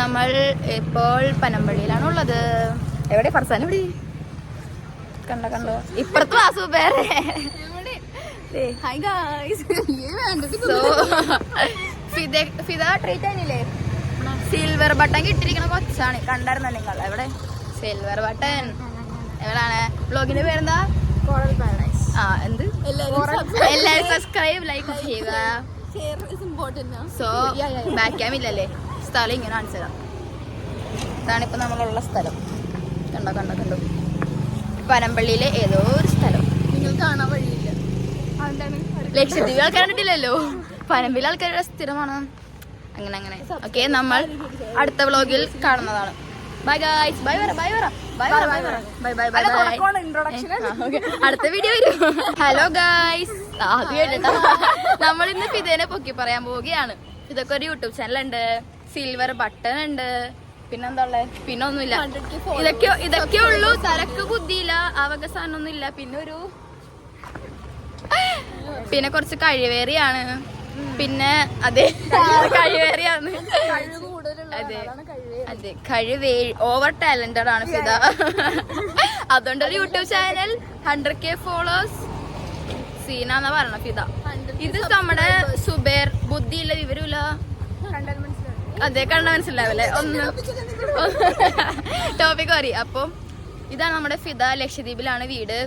നമ്മൾ ഇപ്പോൾ പനമ്പള്ളിയിലാണുള്ളത്. എവിടെ ഫർസാൻ എവിടെ കണ്ടോ ഇപ്പുറത്ത് വാസു പേരെ. ഫിദ ട്രീറ്റ് ആയില്ലേ? സിൽവർ ബട്ടൺ കിട്ടിയിരിക്കണ കൊച്ചാണ്. കണ്ടായിരുന്നോ നിങ്ങൾ? എവിടെ സിൽവർ ബട്ടൺ? എവിടാണ്? ബ്ലോഗിന്റെ പേരെന്താ? എന്ത്? എല്ലാരും സബ്സ്ക്രൈബ് ലൈക്ക് ചെയ്യുക. സോ ബാക്ക് ക്യാം ഇല്ലല്ലേ? സ്ഥലം ഇങ്ങനെ കാണിച്ചു തരാം. ഇതാണിപ്പോ നമ്മളുള്ള സ്ഥലം. കണ്ടോ പനമ്പള്ളിയിലെ ഏതോ ഒരു സ്ഥലം. നിങ്ങൾ കാണാൻ വഴിയില്ല. ലക്ഷദ്വീപ് ആൾക്കാർ കണ്ടിട്ടില്ലല്ലോ. പനമ്പള്ളി ആൾക്കാരുടെ സ്ഥിരമാണ്. അങ്ങനെ ഓക്കെ, നമ്മൾ അടുത്ത വ്ലോഗിൽ കാണുന്നതാണ്. Bye guys. ബൈ അടുത്ത വീഡിയോ വരും. Hello guys. അത് കേട്ടോ, നമ്മൾ ഇന്ന് ഫിദേനെ പൊക്കി പറയാൻ പോവുകയാണ്. ഇതൊക്കെ ഒരു യൂട്യൂബ് ചാനൽ ഉണ്ട്, സിൽവർ ബട്ടൺ ഉണ്ട്, പിന്നെന്താ ഉള്ളത്? പിന്നെ ഒന്നുമില്ല. ഇതൊക്കെ ഉള്ളൂ. തലക്ക് ബുദ്ധിയില്ല, ആവക സാധനം ഒന്നും ഇല്ല. പിന്നെ കുറച്ച് കഴിവേറിയാണ്. പിന്നെ അതെ കഴിവേറിയാണ്. അതെ കഴിവേ ഓവർ ടാലന്റഡ് ആണ് ഫിദ. അതുകൊണ്ടൊരു യൂട്യൂബ് ചാനൽ 100K ഫോളോവേഴ്സ് സീനാന്നാ പറയണ ഫിദ. ഇത് നമ്മുടെ സുബേർ. ബുദ്ധിയില്ല, വിവരമില്ല. അതെ കണ്ട മനസ്സിലാവല്ലേ? ടോപ്പിക് അറിയാം. അപ്പം ഇതാണ് നമ്മുടെ ഫിദ. ലക്ഷദ്വീപിലാണ് വീട്.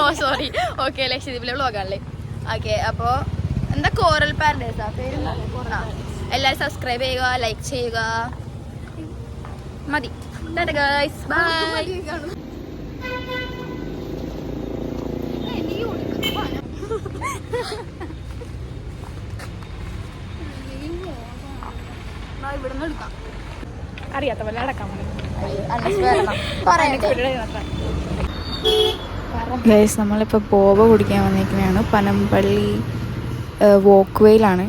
ഓ സോറി. ഓക്കെ, ലക്ഷദ്വീപിലെ വ്ലോഗാണല്ലേ? ഓക്കെ, അപ്പോ എന്താ കോറൽ പാരഡൈസാ പേര്? എല്ലാരും സബ്സ്ക്രൈബ് ചെയ്യുക, ലൈക്ക് ചെയ്യുക. മതി. Guys bye. അറിയാത്ത പോലെ അടക്കാം. ഗൈസ്, നമ്മളിപ്പോൾ ബോബ കുടിക്കാൻ വന്നിരിക്കുന്നതാണ്. പനമ്പള്ളി വോക്ക് വേയിലാണ്.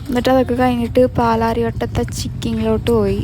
എന്നിട്ട് അതൊക്കെ കഴിഞ്ഞിട്ട് പാലാരിവട്ടത്തെ ചിക്കിങ്ങിലോട്ട് പോയി.